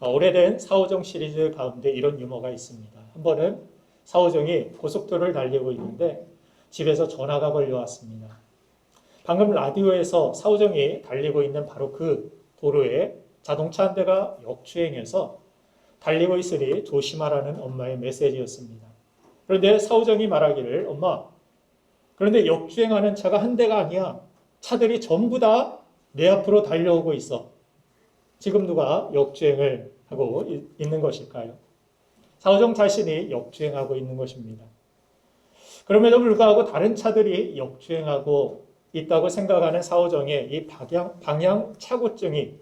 오래된 사오정 시리즈 가운데 이런 유머가 있습니다. 한 번은 사오정이 고속도로를 달리고 있는데 집에서 전화가 걸려왔습니다. 방금 라디오에서 사오정이 달리고 있는 바로 그 도로에 자동차 한 대가 역주행해서 달리고 있으니 조심하라는 엄마의 메시지였습니다. 그런데 사오정이 말하기를, 엄마, 그런데 역주행하는 차가 한 대가 아니야. 차들이 전부 다 내 앞으로 달려오고 있어. 지금 누가 역주행을 하고 있는 것일까요? 사오정 자신이 역주행하고 있는 것입니다. 그럼에도 불구하고 다른 차들이 역주행하고 있다고 생각하는 사오정의 이 방향 착오증이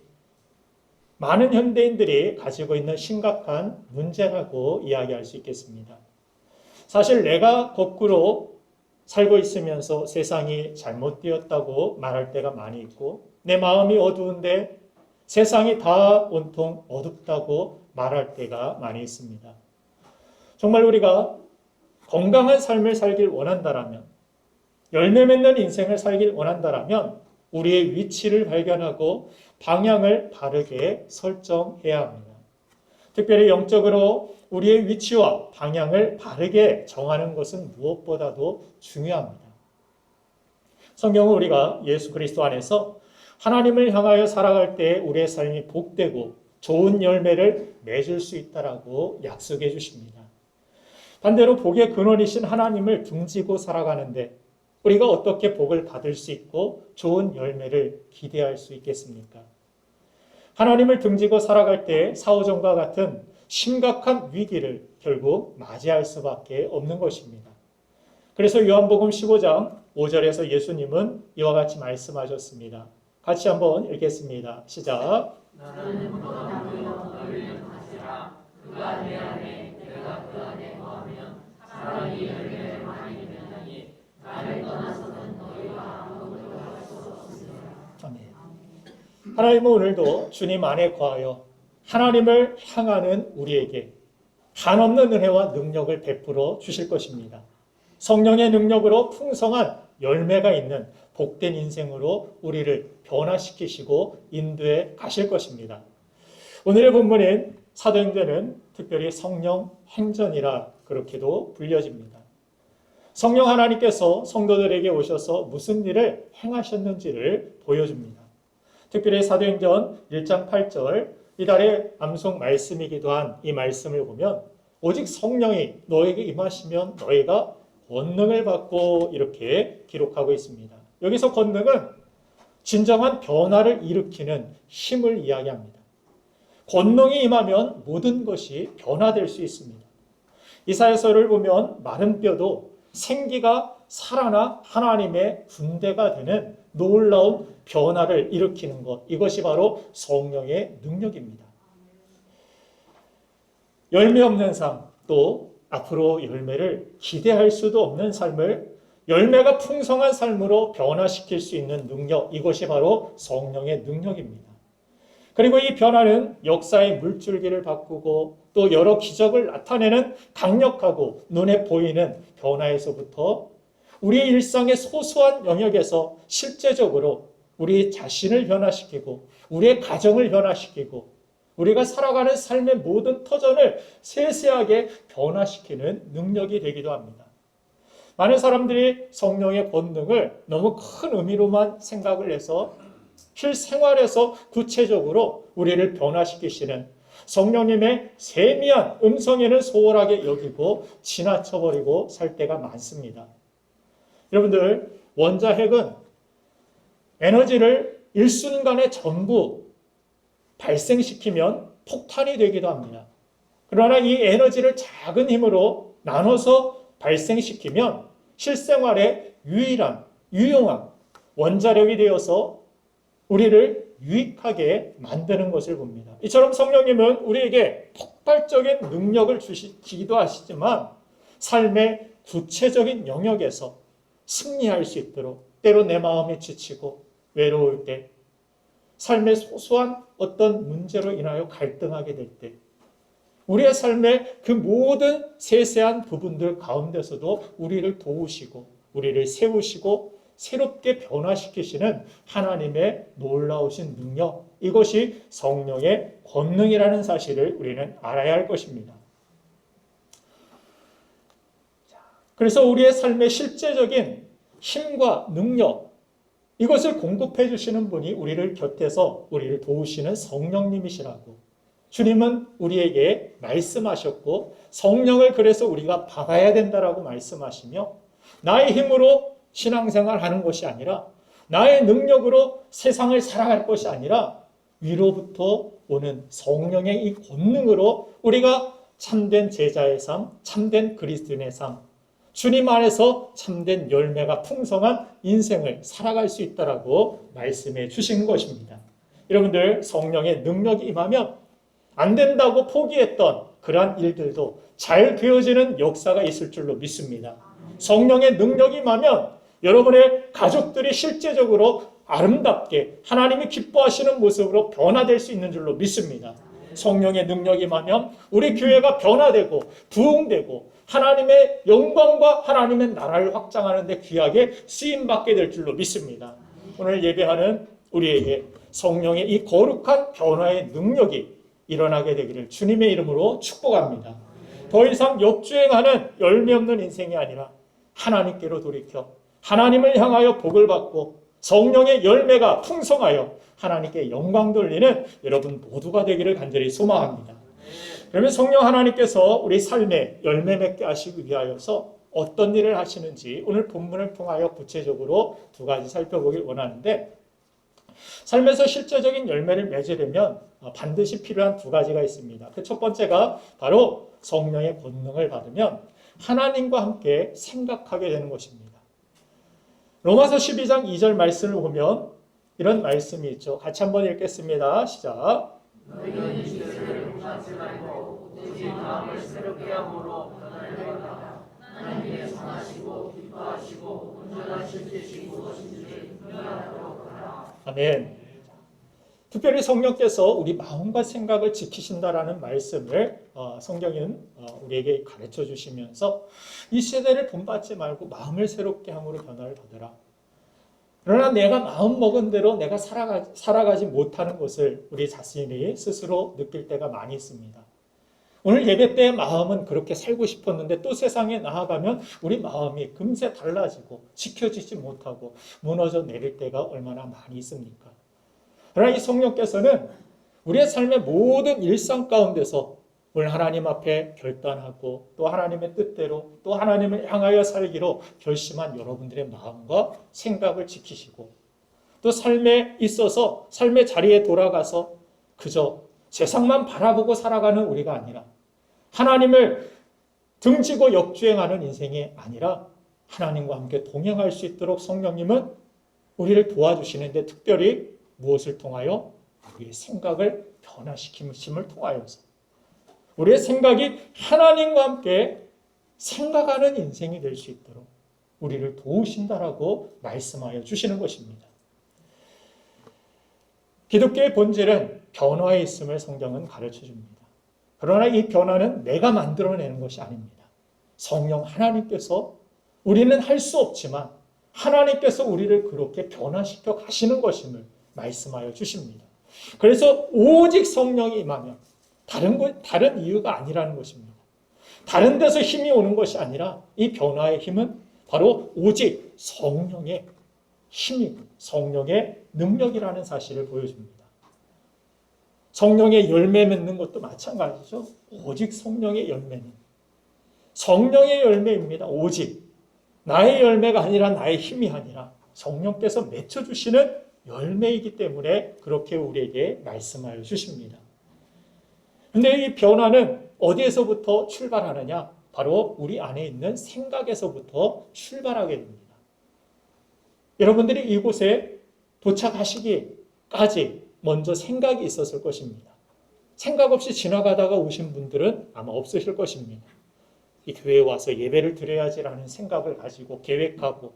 많은 현대인들이 가지고 있는 심각한 문제라고 이야기할 수 있겠습니다. 사실 내가 거꾸로 살고 있으면서 세상이 잘못되었다고 말할 때가 많이 있고, 내 마음이 어두운데 세상이 다 온통 어둡다고 말할 때가 많이 있습니다. 정말 우리가 건강한 삶을 살길 원한다라면, 열매 맺는 인생을 살길 원한다라면 우리의 위치를 발견하고 방향을 바르게 설정해야 합니다. 특별히 영적으로 우리의 위치와 방향을 바르게 정하는 것은 무엇보다도 중요합니다. 성경은 우리가 예수 그리스도 안에서 하나님을 향하여 살아갈 때 우리의 삶이 복되고 좋은 열매를 맺을 수 있다라고 약속해 주십니다. 반대로 복의 근원이신 하나님을 등지고 살아가는데 우리가 어떻게 복을 받을 수 있고 좋은 열매를 기대할 수 있겠습니까? 하나님을 등지고 살아갈 때 사오정과 같은 심각한 위기를 결국 맞이할 수밖에 없는 것입니다. 그래서 요한복음 15장 5절에서 예수님은 이와 같이 말씀하셨습니다. 같이 한번 읽겠습니다. 시작. 나는 포도나무요 너희는 가지라. 그가 내 안에 내가 그 안에 거하면 사람이 열매를 많이 맺나니 나를 떠나서는 너희가 아무것도 할 수 없으리라. 아멘. 하나님은 오늘도 주님 안에 거하여 하나님을 향하는 우리에게 한없는 은혜와 능력을 베풀어 주실 것입니다. 성령의 능력으로 풍성한 열매가 있는 복된 인생으로 우리를 변화시키시고 인도해 가실 것입니다. 오늘의 본문인 사도행전은 특별히 성령 행전이라 그렇게도 불려집니다. 성령 하나님께서 성도들에게 오셔서 무슨 일을 행하셨는지를 보여줍니다. 특별히 사도행전 1장 8절 이달의 암송 말씀이기도 한 이 말씀을 보면 오직 성령이 너에게 임하시면 너희가 권능을 받고 이렇게 기록하고 있습니다. 여기서 권능은 진정한 변화를 일으키는 힘을 이야기합니다. 권능이 임하면 모든 것이 변화될 수 있습니다. 이사야서를 보면 마른 뼈도 생기가 살아나 하나님의 군대가 되는 놀라운 변화를 일으키는 것, 이것이 바로 성령의 능력입니다. 열매 없는 삶, 또 앞으로 열매를 기대할 수도 없는 삶을 열매가 풍성한 삶으로 변화시킬 수 있는 능력, 이것이 바로 성령의 능력입니다. 그리고 이 변화는 역사의 물줄기를 바꾸고 또 여러 기적을 나타내는 강력하고 눈에 보이는 변화에서부터 우리의 일상의 소소한 영역에서 실제적으로 우리 자신을 변화시키고 우리의 가정을 변화시키고 우리가 살아가는 삶의 모든 터전을 세세하게 변화시키는 능력이 되기도 합니다. 많은 사람들이 성령의 권능을 너무 큰 의미로만 생각을 해서 실생활에서 구체적으로 우리를 변화시키시는 성령님의 세미한 음성에는 소홀하게 여기고 지나쳐버리고 살 때가 많습니다. 여러분들, 원자핵은 에너지를 일순간에 전부 발생시키면 폭탄이 되기도 합니다. 그러나 이 에너지를 작은 힘으로 나눠서 발생시키면 실생활에 유일한, 유용한 원자력이 되어서 우리를 유익하게 만드는 것을 봅니다. 이처럼 성령님은 우리에게 폭발적인 능력을 주시기도 하시지만 삶의 구체적인 영역에서 승리할 수 있도록 때로 내 마음이 지치고 외로울 때 삶의 소소한 어떤 문제로 인하여 갈등하게 될 때 우리의 삶의 그 모든 세세한 부분들 가운데서도 우리를 도우시고 우리를 세우시고 새롭게 변화시키시는 하나님의 놀라우신 능력, 이것이 성령의 권능이라는 사실을 우리는 알아야 할 것입니다. 그래서 우리의 삶의 실제적인 힘과 능력, 이것을 공급해 주시는 분이 우리를 곁에서 우리를 도우시는 성령님이시라고 주님은 우리에게 말씀하셨고, 성령을 그래서 우리가 받아야 된다라고 말씀하시며, 나의 힘으로 신앙생활 하는 것이 아니라, 나의 능력으로 세상을 살아갈 것이 아니라 위로부터 오는 성령의 이 권능으로 우리가 참된 제자의 삶, 참된 그리스도인의 삶, 주님 안에서 참된 열매가 풍성한 인생을 살아갈 수 있다라고 말씀해 주신 것입니다. 여러분들, 성령의 능력이 임하면 안 된다고 포기했던 그러한 일들도 잘 되어지는 역사가 있을 줄로 믿습니다. 성령의 능력이 임하면 여러분의 가족들이 실제적으로 아름답게 하나님이 기뻐하시는 모습으로 변화될 수 있는 줄로 믿습니다. 성령의 능력이 임하면 우리 교회가 변화되고 부흥되고 하나님의 영광과 하나님의 나라를 확장하는 데 귀하게 쓰임받게 될 줄로 믿습니다. 오늘 예배하는 우리에게 성령의 이 거룩한 변화의 능력이 일어나게 되기를 주님의 이름으로 축복합니다. 더 이상 역주행하는 열매 없는 인생이 아니라 하나님께로 돌이켜 하나님을 향하여 복을 받고 성령의 열매가 풍성하여 하나님께 영광 돌리는 여러분 모두가 되기를 간절히 소망합니다. 그러면 성령 하나님께서 우리 삶에 열매 맺게 하시기 위하여서 어떤 일을 하시는지 오늘 본문을 통하여 구체적으로 두 가지 살펴보길 원하는데, 삶에서 실제적인 열매를 맺으려면 반드시 필요한 두 가지가 있습니다. 그 첫 번째가 바로 성령의 권능을 받으면 하나님과 함께 생각하게 되는 것입니다. 로마서 12장 2절 말씀을 보면 이런 말씀이 있죠. 같이 한번 읽겠습니다. 시작. 너희는 지체를 공하지 말고 오직 마음을 새롭게 함으로 변화를 받아 하나님의 선하시고 기뻐하시고 온전하신 뜻이 무엇인지 분별하도록 하라. 아멘. 특별히 성령께서 우리 마음과 생각을 지키신다라는 말씀을 성경은 우리에게 가르쳐 주시면서 이 세대를 본받지 말고 마음을 새롭게 함으로 변화를 받으라. 그러나 내가 마음 먹은 대로 내가 살아가지 못하는 것을 우리 자신이 스스로 느낄 때가 많이 있습니다. 오늘 예배 때의 마음은 그렇게 살고 싶었는데 또 세상에 나아가면 우리 마음이 금세 달라지고 지켜지지 못하고 무너져 내릴 때가 얼마나 많이 있습니까? 그러나 이 성령께서는 우리의 삶의 모든 일상 가운데서 오늘 하나님 앞에 결단하고 또 하나님의 뜻대로 또 하나님을 향하여 살기로 결심한 여러분들의 마음과 생각을 지키시고, 또 삶에 있어서 삶의 자리에 돌아가서 그저 세상만 바라보고 살아가는 우리가 아니라 하나님을 등지고 역주행하는 인생이 아니라 하나님과 함께 동행할 수 있도록 성령님은 우리를 도와주시는데, 특별히 무엇을 통하여? 우리의 생각을 변화시킴을 통하여서 우리의 생각이 하나님과 함께 생각하는 인생이 될 수 있도록 우리를 도우신다라고 말씀하여 주시는 것입니다. 기독교의 본질은 변화에 있음을 성경은 가르쳐 줍니다. 그러나 이 변화는 내가 만들어내는 것이 아닙니다. 성령 하나님께서, 우리는 할 수 없지만 하나님께서 우리를 그렇게 변화시켜 가시는 것임을 말씀하여 주십니다. 그래서 오직 성령이 임하면 다른 이유가 아니라는 것입니다. 다른 데서 힘이 오는 것이 아니라 이 변화의 힘은 바로 오직 성령의 힘이고 성령의 능력이라는 사실을 보여줍니다. 성령의 열매 맺는 것도 마찬가지죠. 오직 성령의 열매는 성령의 열매입니다. 오직 나의 열매가 아니라 나의 힘이 아니라 성령께서 맺혀주시는 열매이기 때문에 그렇게 우리에게 말씀하여 주십니다. 그런데 이 변화는 어디에서부터 출발하느냐? 바로 우리 안에 있는 생각에서부터 출발하게 됩니다. 여러분들이 이곳에 도착하시기까지 먼저 생각이 있었을 것입니다. 생각 없이 지나가다가 오신 분들은 아마 없으실 것입니다. 이 교회에 와서 예배를 드려야지라는 생각을 가지고 계획하고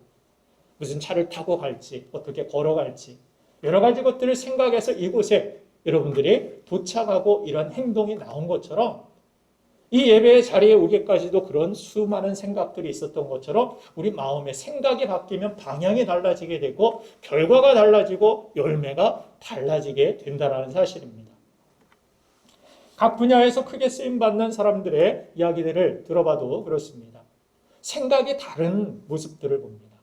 무슨 차를 타고 갈지, 어떻게 걸어갈지 여러 가지 것들을 생각해서 이곳에 여러분들이 도착하고 이런 행동이 나온 것처럼 이 예배의 자리에 오기까지도 그런 수많은 생각들이 있었던 것처럼 우리 마음의 생각이 바뀌면 방향이 달라지게 되고 결과가 달라지고 열매가 달라지게 된다는 사실입니다. 각 분야에서 크게 쓰임받는 사람들의 이야기들을 들어봐도 그렇습니다. 생각이 다른 모습들을 봅니다.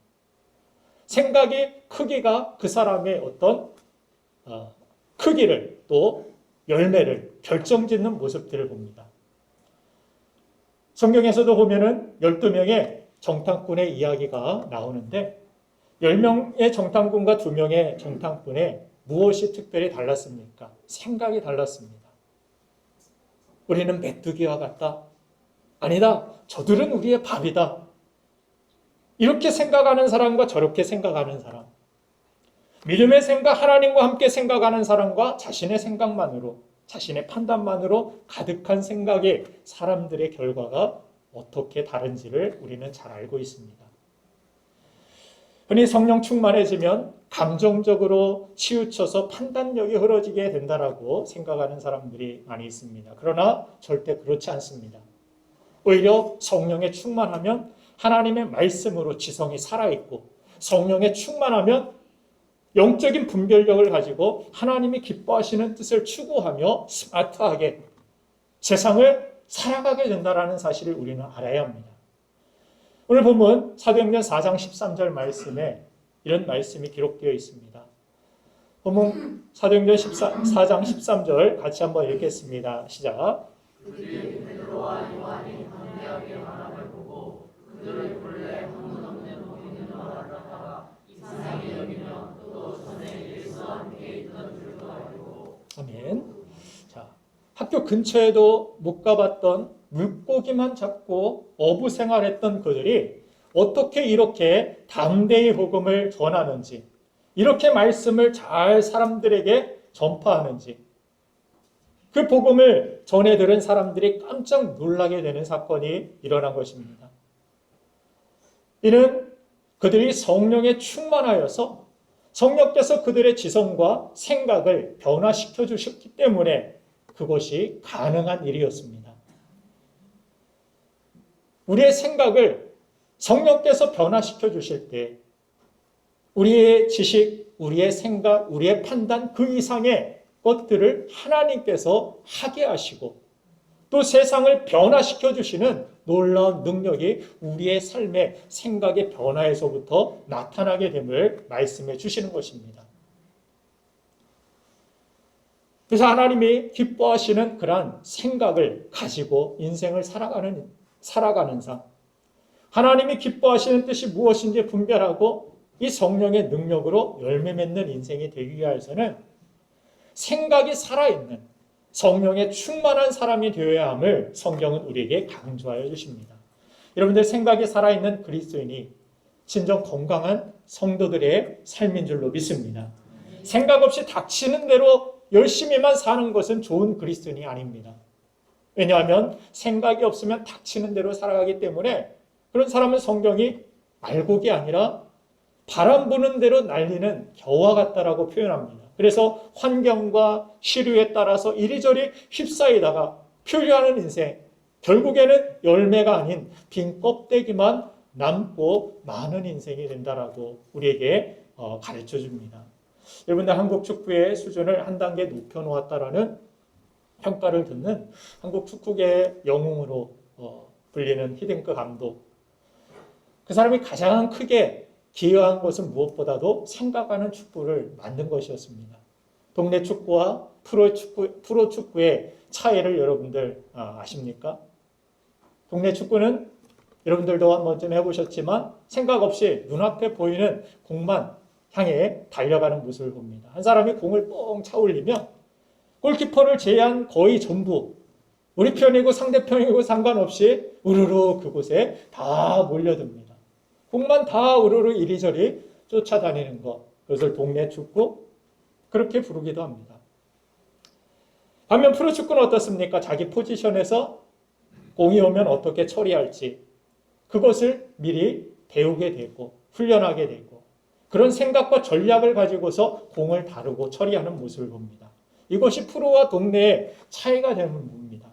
생각의 크기가 그 사람의 어떤 크기를 또 열매를 결정짓는 모습들을 봅니다. 성경에서도 보면은 12명의 정탐꾼의 이야기가 나오는데 10명의 정탐꾼과 2명의 정탐꾼의 무엇이 특별히 달랐습니까? 생각이 달랐습니다. 우리는 메뚜기와 같다. 아니다. 저들은 우리의 밥이다. 이렇게 생각하는 사람과 저렇게 생각하는 사람. 믿음의 생각, 하나님과 함께 생각하는 사람과 자신의 생각만으로, 자신의 판단만으로 가득한 생각의 사람들의 결과가 어떻게 다른지를 우리는 잘 알고 있습니다. 흔히 성령 충만해지면 감정적으로 치우쳐서 판단력이 흐려지게 된다라고 생각하는 사람들이 많이 있습니다. 그러나 절대 그렇지 않습니다. 오히려 성령에 충만하면 하나님의 말씀으로 지성이 살아있고 성령에 충만하면 영적인 분별력을 가지고 하나님이 기뻐하시는 뜻을 추구하며 스마트하게 세상을 살아가게 된다는 사실을 우리는 알아야 합니다. 오늘 본문 사도행전 4장 13절 말씀에 이런 말씀이 기록되어 있습니다. 본문 사도행전 4장 13절 같이 한번 읽겠습니다. 시작. 그들이 베드로와 요한이 담대하게 말함을 보고 그들을 본래 한문 없는 모이는 말하다가 이상히 여기며 또 전에 예수와 함께 있던 줄도 알고. 아멘. 자, 학교 근처에도 못 가봤던 물고기만 잡고 어부 생활했던 그들이 어떻게 이렇게 담대히 복음을 전하는지, 이렇게 말씀을 잘 사람들에게 전파하는지, 그 복음을 전해 들은 사람들이 깜짝 놀라게 되는 사건이 일어난 것입니다. 이는 그들이 성령에 충만하여서 성령께서 그들의 지성과 생각을 변화시켜 주셨기 때문에 그것이 가능한 일이었습니다. 우리의 생각을 성령께서 변화시켜 주실 때 우리의 지식, 우리의 생각, 우리의 판단 그 이상의 것들을 하나님께서 하게 하시고 또 세상을 변화시켜 주시는 놀라운 능력이 우리의 삶의 생각의 변화에서부터 나타나게 됨을 말씀해 주시는 것입니다. 그래서 하나님이 기뻐하시는 그러한 생각을 가지고 인생을 살아가는 삶, 하나님이 기뻐하시는 뜻이 무엇인지 분별하고 이 성령의 능력으로 열매 맺는 인생이 되기 위해서는 생각이 살아있는 성령에 충만한 사람이 되어야 함을 성경은 우리에게 강조하여 주십니다. 여러분들 생각이 살아있는 그리스도인이 진정 건강한 성도들의 삶인 줄로 믿습니다. 생각 없이 닥치는 대로 열심히만 사는 것은 좋은 그리스도인이 아닙니다. 왜냐하면 생각이 없으면 닥치는 대로 살아가기 때문에 그런 사람은 성경이 말곡이 아니라 바람 부는 대로 날리는 겨와 같다라고 표현합니다. 그래서 환경과 시류에 따라서 이리저리 휩싸이다가 표류하는 인생, 결국에는 열매가 아닌 빈 껍데기만 남고 많은 인생이 된다라고 우리에게 가르쳐 줍니다. 여러분들 한국 축구의 수준을 한 단계 높여놓았다라는 평가를 듣는 한국 축구계의 영웅으로 불리는 히딩크 감독. 그 사람이 가장 크게 기여한 것은 무엇보다도 생각하는 축구를 만든 것이었습니다. 동네 축구와 프로 축구의 차이를 여러분들 아십니까? 동네 축구는 여러분들도 한 번쯤 해보셨지만 생각 없이 눈앞에 보이는 공만 향해 달려가는 모습을 봅니다. 한 사람이 공을 뻥 차올리면 골키퍼를 제외한 거의 전부 우리 편이고 상대편이고 상관없이 우르르 그곳에 다 몰려듭니다. 공만 다 우르르 이리저리 쫓아다니는 것, 그것을 동네 축구 그렇게 부르기도 합니다. 반면 프로축구는 어떻습니까? 자기 포지션에서 공이 오면 어떻게 처리할지 그것을 미리 배우게 되고 훈련하게 되고 그런 생각과 전략을 가지고서 공을 다루고 처리하는 모습을 봅니다. 이것이 프로와 동네의 차이가 되는 부분입니다.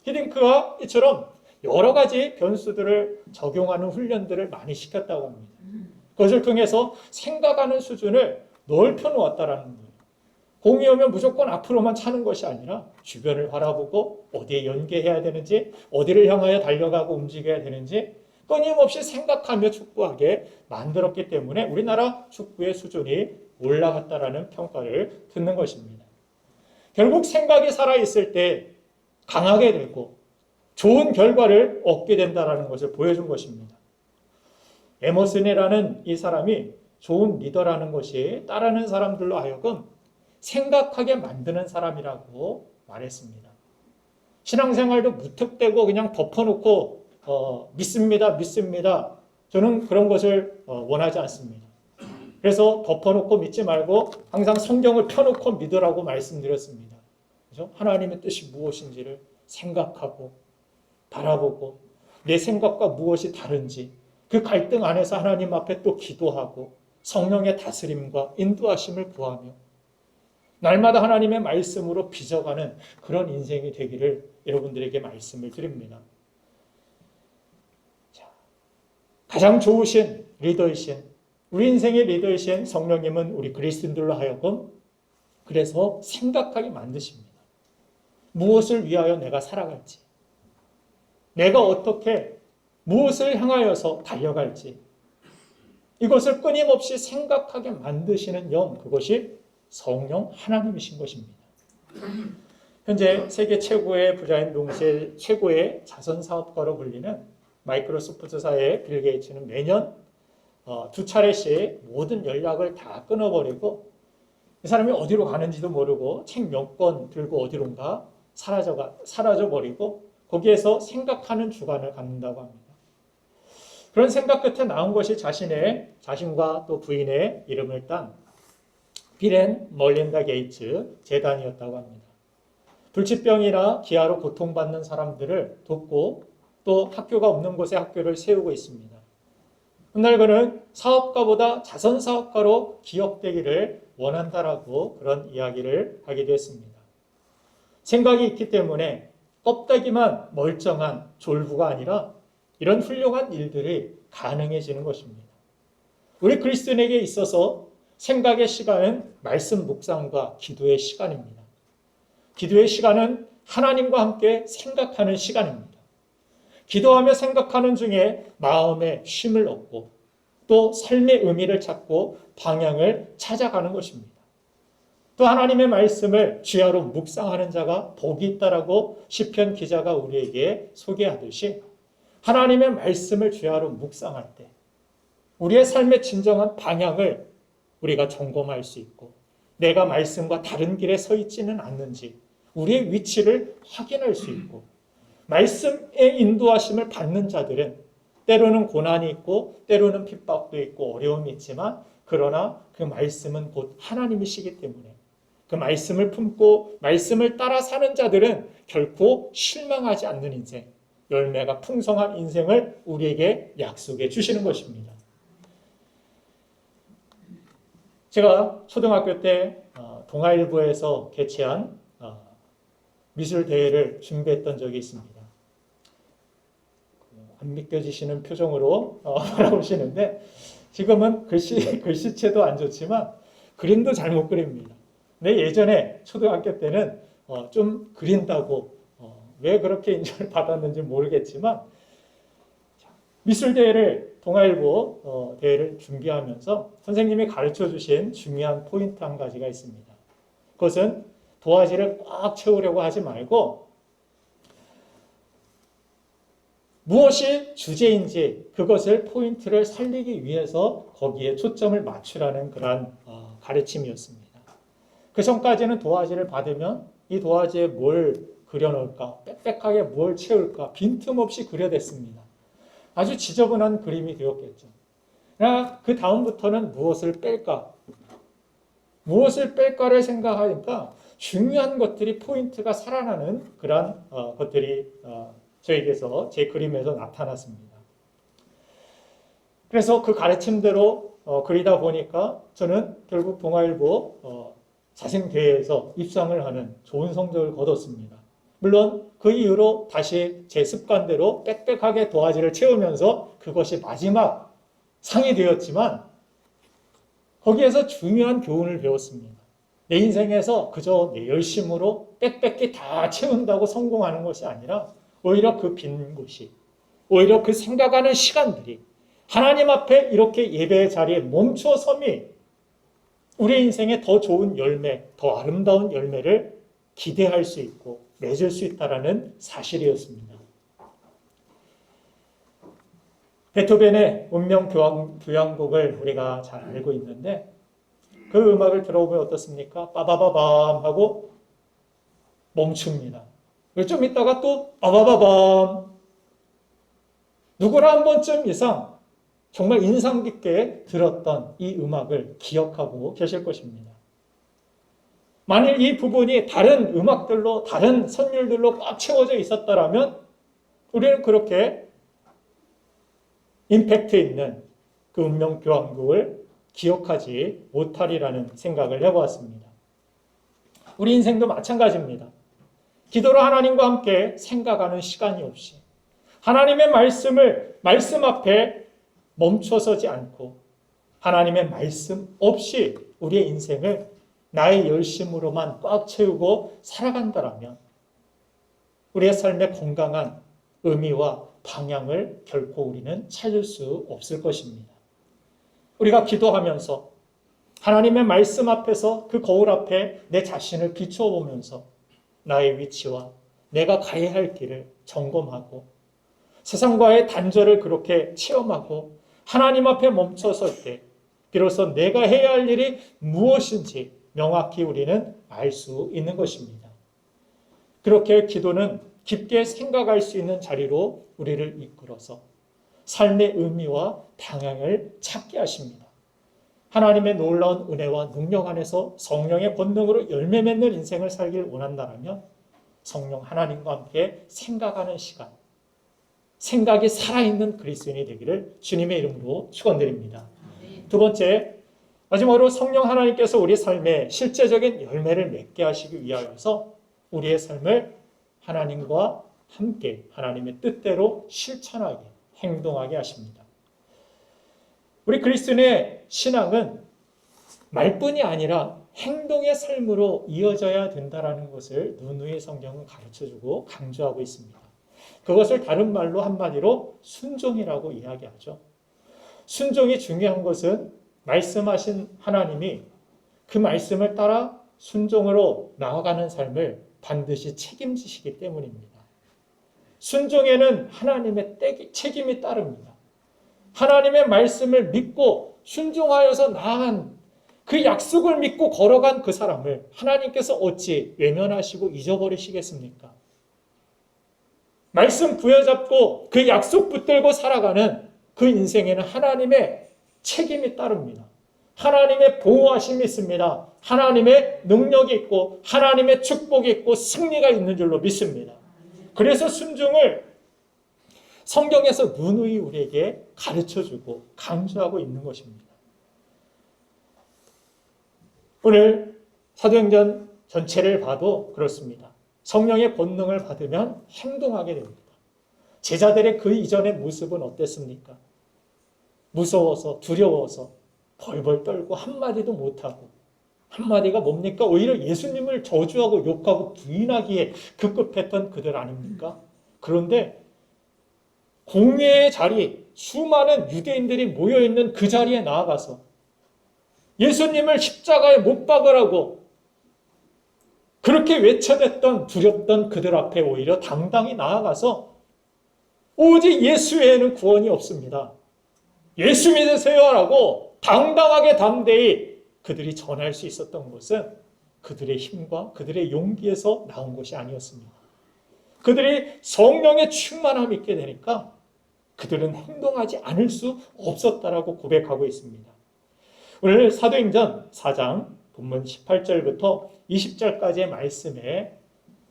히딩크가 이처럼 여러 가지 변수들을 적용하는 훈련들을 많이 시켰다고 합니다. 그것을 통해서 생각하는 수준을 넓혀 놓았다라는 거예요. 공이 오면 무조건 앞으로만 차는 것이 아니라 주변을 바라보고 어디에 연계해야 되는지, 어디를 향하여 달려가고 움직여야 되는지 끊임없이 생각하며 축구하게 만들었기 때문에 우리나라 축구의 수준이 올라갔다라는 평가를 듣는 것입니다. 결국 생각이 살아있을 때 강하게 되고 좋은 결과를 얻게 된다는 것을 보여준 것입니다. 에머슨이라는 이 사람이 좋은 리더라는 것이 따르는 사람들로 하여금 생각하게 만드는 사람이라고 말했습니다. 신앙생활도 무턱대고 그냥 덮어놓고 믿습니다. 저는 그런 것을 원하지 않습니다. 그래서 덮어놓고 믿지 말고 항상 성경을 펴놓고 믿으라고 말씀드렸습니다. 그렇죠? 하나님의 뜻이 무엇인지를 생각하고 바라보고 내 생각과 무엇이 다른지 그 갈등 안에서 하나님 앞에 또 기도하고 성령의 다스림과 인도하심을 구하며 날마다 하나님의 말씀으로 빚어가는 그런 인생이 되기를 여러분들에게 말씀을 드립니다. 자, 가장 좋으신 리더이신 우리 인생의 리더이신 성령님은 우리 그리스도인들로 하여금 그래서 생각하게 만드십니다. 무엇을 위하여 내가 살아갈지, 내가 어떻게 무엇을 향하여서 달려갈지 이것을 끊임없이 생각하게 만드시는 영, 그것이 성령 하나님이신 것입니다. 현재 세계 최고의 부자인 동시에 최고의 자선사업가로 불리는 마이크로소프트사의 빌 게이츠는 매년 2차례씩 모든 연락을 다 끊어버리고 이 사람이 어디로 가는지도 모르고 책 몇 권 들고 어디론가 사라져버리고 거기에서 생각하는 주간을 갖는다고 합니다. 그런 생각 끝에 나온 것이 자신과 또 부인의 이름을 딴 빌 앤 멀린다 게이츠 재단이었다고 합니다. 불치병이나 기아로 고통받는 사람들을 돕고 또 학교가 없는 곳에 학교를 세우고 있습니다. 훗날 그는 사업가보다 자선사업가로 기억되기를 원한다라고 그런 이야기를 하기도 했습니다. 생각이 있기 때문에 껍데기만 멀쩡한 졸부가 아니라 이런 훌륭한 일들이 가능해지는 것입니다. 우리 그리스도인에게 있어서 생각의 시간은 말씀 묵상과 기도의 시간입니다. 기도의 시간은 하나님과 함께 생각하는 시간입니다. 기도하며 생각하는 중에 마음에 쉼을 얻고 또 삶의 의미를 찾고 방향을 찾아가는 것입니다. 또 하나님의 말씀을 주야로 묵상하는 자가 복이 있다라고 시편 기자가 우리에게 소개하듯이 하나님의 말씀을 주야로 묵상할 때 우리의 삶의 진정한 방향을 우리가 점검할 수 있고 내가 말씀과 다른 길에 서 있지는 않는지 우리의 위치를 확인할 수 있고 말씀의 인도하심을 받는 자들은 때로는 고난이 있고 때로는 핍박도 있고 어려움이 있지만 그러나 그 말씀은 곧 하나님이시기 때문에 그 말씀을 품고 말씀을 따라 사는 자들은 결코 실망하지 않는 인생, 열매가 풍성한 인생을 우리에게 약속해 주시는 것입니다. 제가 초등학교 때 동아일보에서 개최한 미술대회를 준비했던 적이 있습니다. 안 믿겨지시는 표정으로 바라보시는데 지금은 글씨체도 안 좋지만 그림도 잘 못 그립니다. 근데 예전에 초등학교 때는 좀 그린다고 왜 그렇게 인정을 받았는지 모르겠지만 미술대회를 동아일보 대회를 준비하면서 선생님이 가르쳐 주신 중요한 포인트 한 가지가 있습니다. 그것은 도화지를 꽉 채우려고 하지 말고 무엇이 주제인지 그것을 포인트를 살리기 위해서 거기에 초점을 맞추라는 그러한 가르침이었습니다. 그 전까지는 도화지를 받으면 이 도화지에 뭘 그려놓을까, 빽빽하게 뭘 채울까 빈틈없이 그려댔습니다. 아주 지저분한 그림이 되었겠죠. 그러나 그 다음부터는 무엇을 뺄까를 생각하니까 중요한 것들이 포인트가 살아나는 그러한 것들이 저에게서 제 그림에서 나타났습니다. 그래서 그 가르침대로 그리다 보니까 저는 결국 동아일보 자생대회에서 입상을 하는 좋은 성적을 거뒀습니다. 물론 그 이후로 다시 제 습관대로 빽빽하게 도화지를 채우면서 그것이 마지막 상이 되었지만 거기에서 중요한 교훈을 배웠습니다. 내 인생에서 그저 내 열심으로 빽빽히 다 채운다고 성공하는 것이 아니라 오히려 그 빈 곳이, 오히려 그 생각하는 시간들이 하나님 앞에 이렇게 예배의 자리에 멈춰섬이 우리 인생에 더 좋은 열매, 더 아름다운 열매를 기대할 수 있고 맺을 수 있다는 사실이었습니다. 베토벤의 운명 교향곡을 우리가 잘 알고 있는데 그 음악을 들어보면 어떻습니까? 빠바바밤 하고 멈춥니다. 그리고 좀 있다가 또 빠바바밤. 누구나 한 번쯤 이상 정말 인상 깊게 들었던 이 음악을 기억하고 계실 것입니다. 만일 이 부분이 다른 음악들로, 다른 선율들로 꽉 채워져 있었다면 우리는 그렇게 임팩트 있는 그 운명 교향곡을 기억하지 못하리라는 생각을 해보았습니다. 우리 인생도 마찬가지입니다. 기도로 하나님과 함께 생각하는 시간이 없이 하나님의 말씀 앞에 멈춰서지 않고 하나님의 말씀 없이 우리의 인생을 나의 열심으로만 꽉 채우고 살아간다면 우리의 삶의 건강한 의미와 방향을 결코 우리는 찾을 수 없을 것입니다. 우리가 기도하면서 하나님의 말씀 앞에서 그 거울 앞에 내 자신을 비춰보면서 나의 위치와 내가 가야 할 길을 점검하고 세상과의 단절을 그렇게 체험하고 하나님 앞에 멈춰설 때 비로소 내가 해야 할 일이 무엇인지 명확히 우리는 알 수 있는 것입니다. 그렇게 기도는 깊게 생각할 수 있는 자리로 우리를 이끌어서 삶의 의미와 방향을 찾게 하십니다. 하나님의 놀라운 은혜와 능력 안에서 성령의 권능으로 열매 맺는 인생을 살길 원한다면 성령 하나님과 함께 생각하는 시간, 생각이 살아있는 그리스도인이 되기를 주님의 이름으로 축원드립니다. 두 번째, 마지막으로 성령 하나님께서 우리 삶에 실제적인 열매를 맺게 하시기 위하여서 우리의 삶을 하나님과 함께 하나님의 뜻대로 실천하게, 행동하게 하십니다. 우리 그리스도인의 신앙은 말뿐이 아니라 행동의 삶으로 이어져야 된다는 것을 누누이 성경은 가르쳐주고 강조하고 있습니다. 그것을 다른 말로 한마디로 순종이라고 이야기하죠. 순종이 중요한 것은 말씀하신 하나님이 그 말씀을 따라 순종으로 나아가는 삶을 반드시 책임지시기 때문입니다. 순종에는 하나님의 책임이 따릅니다. 하나님의 말씀을 믿고 순종하여서 나아간 그 약속을 믿고 걸어간 그 사람을 하나님께서 어찌 외면하시고 잊어버리시겠습니까? 말씀 부여잡고 그 약속 붙들고 살아가는 그 인생에는 하나님의 책임이 따릅니다. 하나님의 보호하심이 있습니다. 하나님의 능력이 있고 하나님의 축복이 있고 승리가 있는 줄로 믿습니다. 그래서 순종을 성경에서 누누이 우리에게 가르쳐주고 강조하고 있는 것입니다. 오늘 사도행전 전체를 봐도 그렇습니다. 성령의 권능을 받으면 행동하게 됩니다. 제자들의 그 이전의 모습은 어땠습니까? 무서워서 두려워서 벌벌 떨고 한마디도 못하고, 한마디가 뭡니까? 오히려 예수님을 저주하고 욕하고 부인하기에 급급했던 그들 아닙니까? 그런데 공회의 자리, 수많은 유대인들이 모여있는 그 자리에 나아가서 예수님을 십자가에 못 박으라고 그렇게 외쳐댔던 두렵던 그들 앞에 오히려 당당히 나아가서 오직 예수 외에는 구원이 없습니다. 예수 믿으세요라고 당당하게 담대히 그들이 전할 수 있었던 것은 그들의 힘과 그들의 용기에서 나온 것이 아니었습니다. 그들이 성령의 충만함이 있게 되니까 그들은 행동하지 않을 수 없었다라고 고백하고 있습니다. 오늘 사도행전 4장 본문 18절부터 20절까지의 말씀에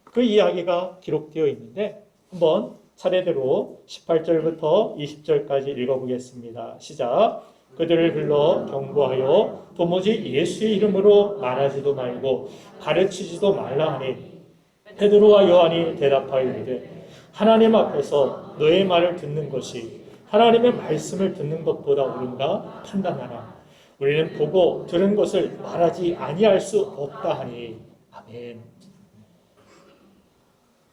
그 이야기가 기록되어 있는데 한번 차례대로 18절부터 20절까지 읽어보겠습니다. 시작. 그들을 불러 경고하여 도무지 예수의 이름으로 말하지도 말고 가르치지도 말라 하니 베드로와 요한이 대답하여 이르되 하나님 앞에서 너의 말을 듣는 것이 하나님의 말씀을 듣는 것보다 옳은가 판단하라. 우리는 보고 들은 것을 말하지 아니할 수 없다 하니. 아멘.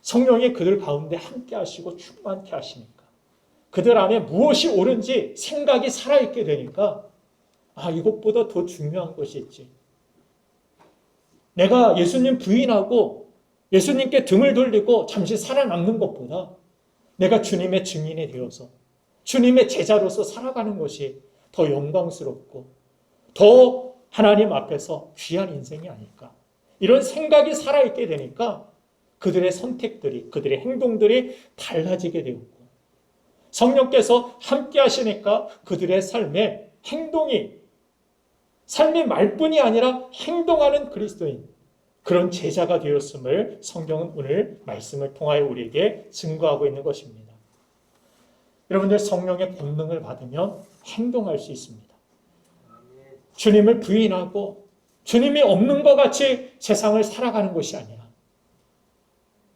성령이 그들 가운데 함께 하시고 충만케 하시니까 그들 안에 무엇이 옳은지 생각이 살아있게 되니까 이것보다 더 중요한 것이 있지. 내가 예수님 부인하고 예수님께 등을 돌리고 잠시 살아남는 것보다 내가 주님의 증인이 되어서 주님의 제자로서 살아가는 것이 더 영광스럽고 더 하나님 앞에서 귀한 인생이 아닐까. 이런 생각이 살아있게 되니까 그들의 선택들이, 그들의 행동들이 달라지게 되었고 성령께서 함께 하시니까 그들의 삶의 행동이 삶의 말뿐이 아니라 행동하는 그리스도인, 그런 제자가 되었음을 성경은 오늘 말씀을 통하여 우리에게 증거하고 있는 것입니다. 여러분들 성령의 권능을 받으면 행동할 수 있습니다. 주님을 부인하고 주님이 없는 것 같이 세상을 살아가는 것이 아니라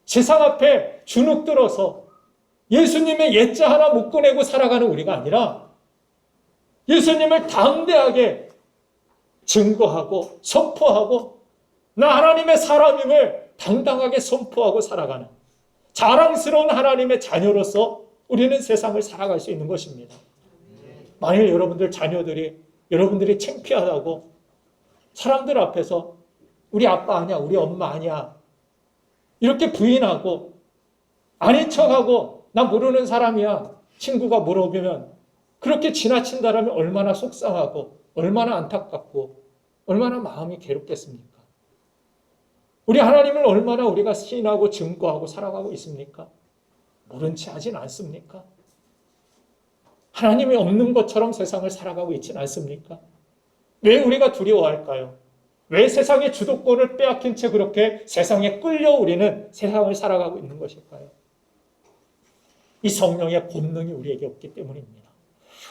세상 앞에 주눅 들어서 예수님의 예자 하나 못 꺼내고 살아가는 우리가 아니라 예수님을 담대하게 증거하고 선포하고 나 하나님의 사람임을 당당하게 선포하고 살아가는 자랑스러운 하나님의 자녀로서 우리는 세상을 살아갈 수 있는 것입니다. 만일 여러분들 자녀들이 여러분들이 창피하다고 사람들 앞에서 우리 아빠 아니야, 우리 엄마 아니야 이렇게 부인하고 아닌 척하고 나 모르는 사람이야 친구가 물어보면 그렇게 지나친다라면 얼마나 속상하고 얼마나 안타깝고 얼마나 마음이 괴롭겠습니까? 우리 하나님을 얼마나 우리가 시인하고 증거하고 살아가고 있습니까? 모른 체 하진 않습니까? 하나님이 없는 것처럼 세상을 살아가고 있진 않습니까? 왜 우리가 두려워할까요? 왜 세상의 주도권을 빼앗긴 채 그렇게 세상에 끌려 우리는 세상을 살아가고 있는 것일까요? 이 성령의 권능이 우리에게 없기 때문입니다.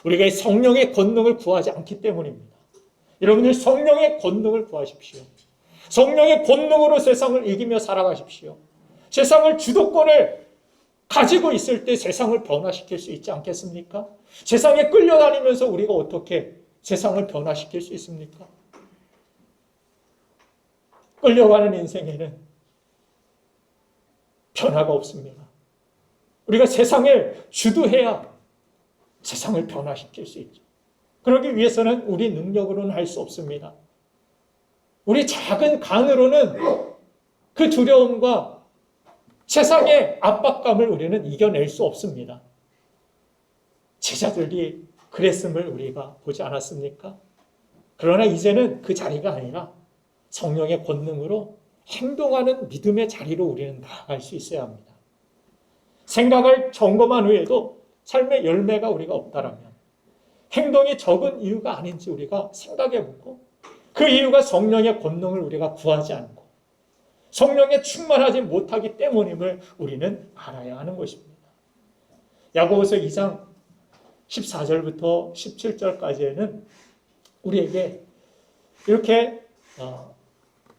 우리가 이 성령의 권능을 구하지 않기 때문입니다. 여러분들 성령의 권능을 구하십시오. 성령의 권능으로 세상을 이기며 살아가십시오. 세상을 주도권을 가지고 있을 때 세상을 변화시킬 수 있지 않겠습니까? 세상에 끌려다니면서 우리가 어떻게 세상을 변화시킬 수 있습니까? 끌려가는 인생에는 변화가 없습니다. 우리가 세상을 주도해야 세상을 변화시킬 수 있죠. 그러기 위해서는 우리 능력으로는 할 수 없습니다. 우리 작은 간으로는 그 두려움과 세상의 압박감을 우리는 이겨낼 수 없습니다. 제자들이 그랬음을 우리가 보지 않았습니까? 그러나 이제는 그 자리가 아니라 성령의 권능으로 행동하는 믿음의 자리로 우리는 나아갈 수 있어야 합니다. 생각을 점검한 후에도 삶의 열매가 우리가 없다라면 행동이 적은 이유가 아닌지 우리가 생각해보고 그 이유가 성령의 권능을 우리가 구하지 않고 성령에 충만하지 못하기 때문임을 우리는 알아야 하는 것입니다. 야고보서 2장 14절부터 17절까지에는 우리에게 이렇게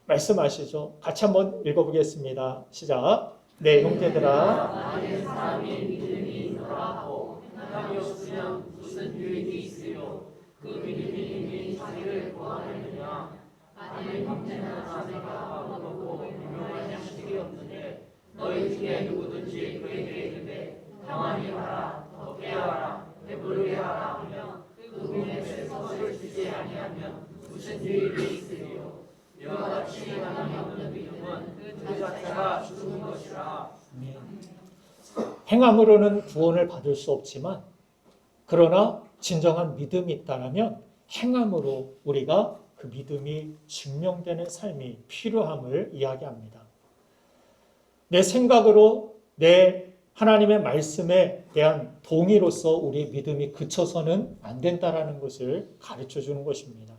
말씀하시죠. 같이 한번 읽어보겠습니다. 시작. 네, 형제들아. 나의 사람이 믿음이 있더라고 행함이 없으면 무슨 유익이 있으요 그 믿음이 자기를 구하느냐 나는 형제나 자매가 얻어보고 유명한 양식이 없는데 너희 중에 누구든지 그에게 이르되 평안히 하라 덥게 하라 배부르게 하라 하며 그 몸에 쓸 것을 주지 아니하면 무슨 유익이 있으리요 이와 같이 행함이 없는 믿음은 그 자체가 죽은 것이라. 행함으로는 구원을 받을 수 없지만 그러나 진정한 믿음이 있다면 행함으로 우리가 그 믿음이 증명되는 삶이 필요함을 이야기합니다. 내 생각으로 내 하나님의 말씀에 대한 동의로서 우리의 믿음이 그쳐서는 안 된다라는 것을 가르쳐 주는 것입니다.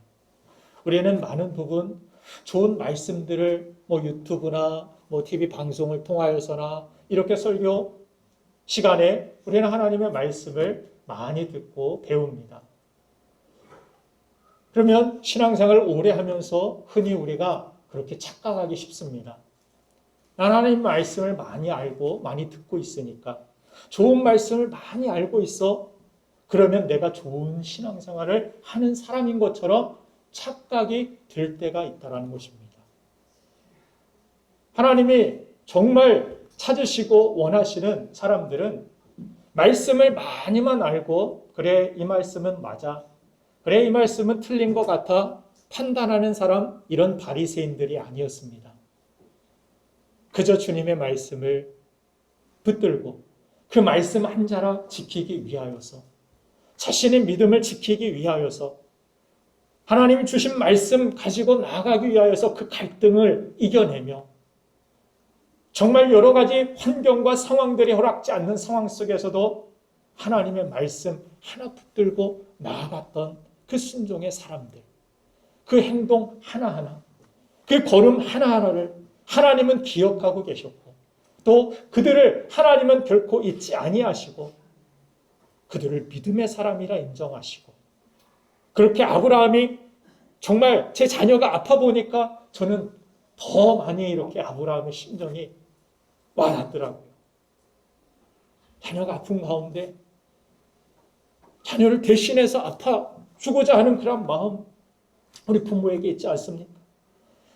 우리는 많은 부분 좋은 말씀들을 유튜브나 TV 방송을 통하여서나 이렇게 설교 시간에 우리는 하나님의 말씀을 많이 듣고 배웁니다. 그러면 신앙생활을 오래 하면서 흔히 우리가 그렇게 착각하기 쉽습니다. 난 하나님 말씀을 많이 알고 많이 듣고 있으니까, 좋은 말씀을 많이 알고 있어. 그러면 내가 좋은 신앙생활을 하는 사람인 것처럼 착각이 될 때가 있다는 것입니다. 하나님이 정말 찾으시고 원하시는 사람들은 말씀을 많이만 알고, 그래 이 말씀은 맞아, 그래 이 말씀은 틀린 것 같아 판단하는 사람, 이런 바리새인들이 아니었습니다. 그저 주님의 말씀을 붙들고 그 말씀 한 자락 지키기 위하여서, 자신의 믿음을 지키기 위하여서, 하나님이 주신 말씀 가지고 나아가기 위하여서 그 갈등을 이겨내며, 정말 여러 가지 환경과 상황들이 허락지 않는 상황 속에서도 하나님의 말씀 하나 붙들고 나아갔던 그 순종의 사람들, 그 행동 하나하나, 그 걸음 하나하나를 하나님은 기억하고 계셨고, 또 그들을 하나님은 결코 잊지 아니하시고 그들을 믿음의 사람이라 인정하시고, 그렇게 아브라함이 정말 제 자녀가 아파 보니까 저는 더 많이 이렇게 아브라함의 심정이 와닿더라고요. 자녀가 아픈 가운데 자녀를 대신해서 아파 주고자 하는 그런 마음, 우리 부모에게 있지 않습니까?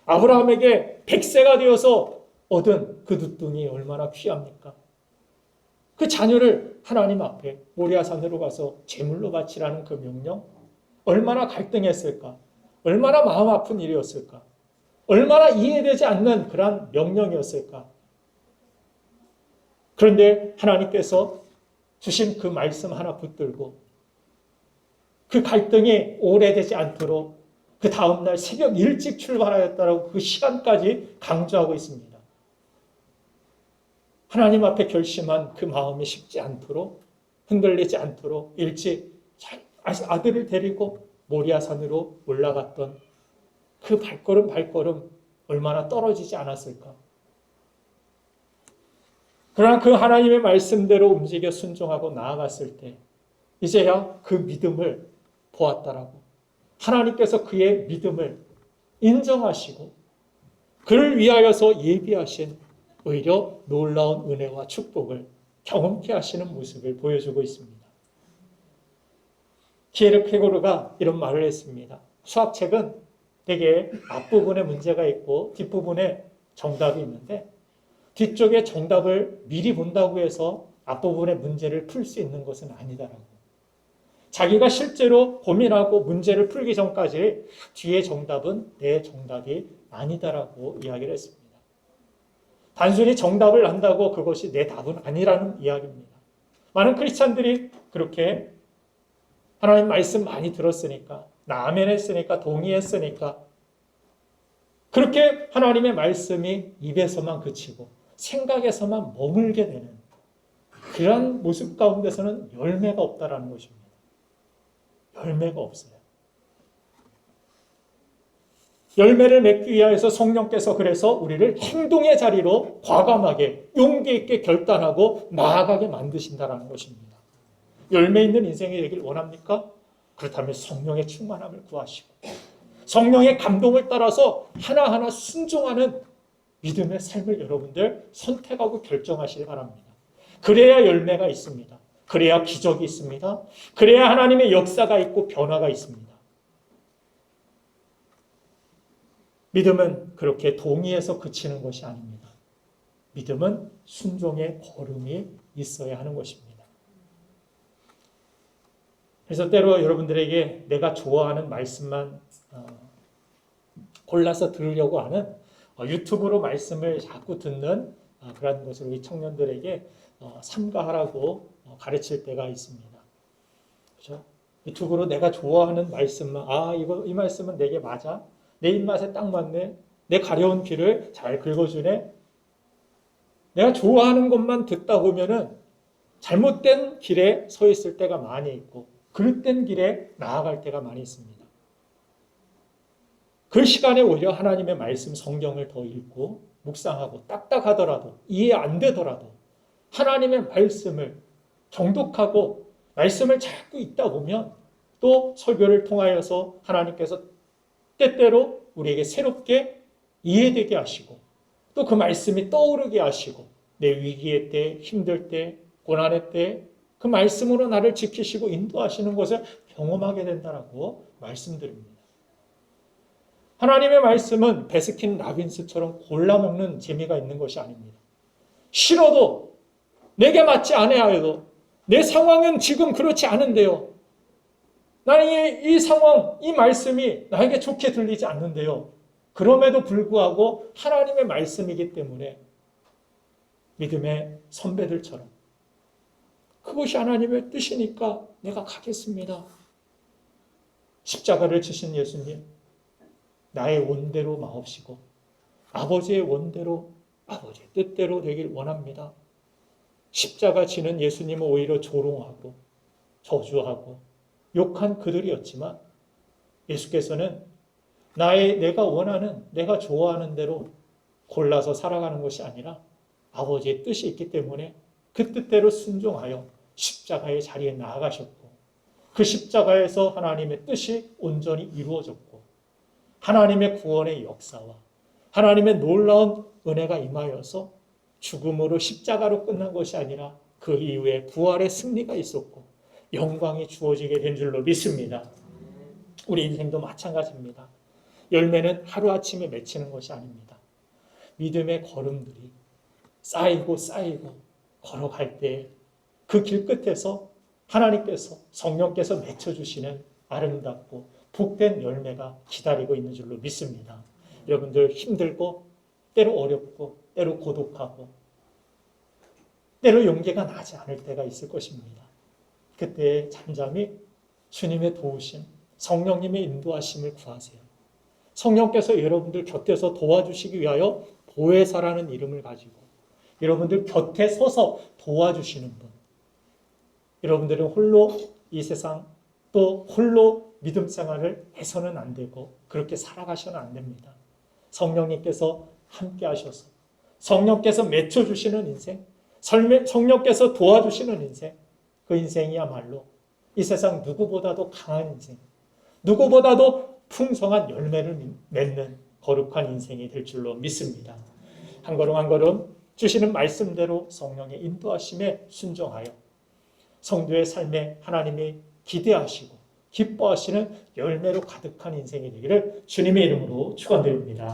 아브라함에게 100세가 되어서 얻은 그 늦둥이 얼마나 귀합니까? 그 자녀를 하나님 앞에 모리아산으로 가서 제물로 바치라는 그 명령, 얼마나 갈등했을까? 얼마나 마음 아픈 일이었을까? 얼마나 이해되지 않는 그런 명령이었을까? 그런데 하나님께서 주신 그 말씀 하나 붙들고 그 갈등이 오래되지 않도록 그 다음날 새벽 일찍 출발하였다라고 그 시간까지 강조하고 있습니다. 하나님 앞에 결심한 그 마음이 식지 않도록, 흔들리지 않도록 일찍 아들을 데리고 모리아산으로 올라갔던 그 발걸음 얼마나 떨어지지 않았을까. 그러나 그 하나님의 말씀대로 움직여 순종하고 나아갔을 때 이제야 그 믿음을 보았다라고, 하나님께서 그의 믿음을 인정하시고 그를 위하여서 예비하신 오히려 놀라운 은혜와 축복을 경험케 하시는 모습을 보여주고 있습니다. 키에르케고르가 이런 말을 했습니다. 수학책은 되게 앞부분에 문제가 있고 뒷부분에 정답이 있는데, 뒤쪽에 정답을 미리 본다고 해서 앞부분의 문제를 풀 수 있는 것은 아니다라고. 자기가 실제로 고민하고 문제를 풀기 전까지 뒤의 정답은 내 정답이 아니다라고 이야기를 했습니다. 단순히 정답을 안다고 그것이 내 답은 아니라는 이야기입니다. 많은 크리스찬들이 그렇게 하나님 말씀 많이 들었으니까, 나 아멘 했으니까, 동의했으니까 그렇게 하나님의 말씀이 입에서만 그치고 생각에서만 머물게 되는 그런 모습 가운데서는 열매가 없다라는 것입니다. 열매가 없어요. 열매를 맺기 위하여서 성령께서 그래서 우리를 행동의 자리로 과감하게 용기 있게 결단하고 나아가게 만드신다라는 것입니다. 열매 있는 인생이 되길 원합니까? 그렇다면 성령의 충만함을 구하시고 성령의 감동을 따라서 하나하나 순종하는 믿음의 삶을 여러분들 선택하고 결정하시기 바랍니다. 그래야 열매가 있습니다. 그래야 기적이 있습니다. 그래야 하나님의 역사가 있고 변화가 있습니다. 믿음은 그렇게 동의해서 그치는 것이 아닙니다. 믿음은 순종의 걸음이 있어야 하는 것입니다. 그래서 때로 여러분들에게 내가 좋아하는 말씀만 골라서 들으려고 하는 유튜브로 말씀을 자꾸 듣는 그런 것을 우리 청년들에게 삼가하라고 가르칠 때가 있습니다. 그렇죠? 유튜브로 내가 좋아하는 말씀만, 이 말씀은 내게 맞아? 내 입맛에 딱 맞네? 내 가려운 귀를 잘 긁어주네? 내가 좋아하는 것만 듣다 보면은 잘못된 길에 서 있을 때가 많이 있고 그릇된 길에 나아갈 때가 많이 있습니다. 그 시간에 오히려 하나님의 말씀 성경을 더 읽고 묵상하고 딱딱하더라도 이해 안 되더라도 하나님의 말씀을 정독하고 말씀을 자꾸 읽다 보면 또 설교를 통하여서 하나님께서 때때로 우리에게 새롭게 이해되게 하시고 또 그 말씀이 떠오르게 하시고 내 위기의 때, 힘들 때, 고난의 때 그 말씀으로 나를 지키시고 인도하시는 것을 경험하게 된다라고 말씀드립니다. 하나님의 말씀은 베스킨 라빈스처럼 골라먹는 재미가 있는 것이 아닙니다. 싫어도 내게 맞지 않아야해도 내 상황은 지금 그렇지 않은데요. 나는 이 상황, 이 말씀이 나에게 좋게 들리지 않는데요. 그럼에도 불구하고 하나님의 말씀이기 때문에 믿음의 선배들처럼 그것이 하나님의 뜻이니까 내가 가겠습니다. 십자가를 지신 예수님, 나의 원대로 마옵시고 아버지의 원대로 아버지의 뜻대로 되길 원합니다. 십자가 지는 예수님은 오히려 조롱하고 저주하고 욕한 그들이었지만 예수께서는 내가 원하는, 내가 좋아하는 대로 골라서 살아가는 것이 아니라 아버지의 뜻이 있기 때문에 그 뜻대로 순종하여 십자가의 자리에 나아가셨고 그 십자가에서 하나님의 뜻이 온전히 이루어졌고 하나님의 구원의 역사와 하나님의 놀라운 은혜가 임하여서 죽음으로 십자가로 끝난 것이 아니라 그 이후에 부활의 승리가 있었고 영광이 주어지게 된 줄로 믿습니다. 우리 인생도 마찬가지입니다. 열매는 하루아침에 맺히는 것이 아닙니다. 믿음의 걸음들이 쌓이고 걸어갈 때 그 길 끝에서 하나님께서 성령께서 맺혀주시는 아름답고 복된 열매가 기다리고 있는 줄로 믿습니다. 여러분들 힘들고 때로 어렵고 때로 고독하고 때로 용기가 나지 않을 때가 있을 것입니다. 그때 잠잠히 주님의 도우심, 성령님의 인도하심을 구하세요. 성령께서 여러분들 곁에서 도와주시기 위하여 보혜사라는 이름을 가지고 여러분들 곁에 서서 도와주시는 분. 여러분들은 홀로 이 세상 또 홀로 믿음 생활을 해서는 안 되고 그렇게 살아가셔는 안 됩니다. 성령님께서 함께 하셔서 성령께서 맺혀주시는 인생, 성령께서 도와주시는 인생, 그 인생이야말로 이 세상 누구보다도 강한 인생, 누구보다도 풍성한 열매를 맺는 거룩한 인생이 될 줄로 믿습니다. 한 걸음 한 걸음 주시는 말씀대로 성령의 인도하심에 순종하여 성도의 삶에 하나님이 기대하시고 기뻐하시는 열매로 가득한 인생이 되기를 주님의 이름으로 축원드립니다.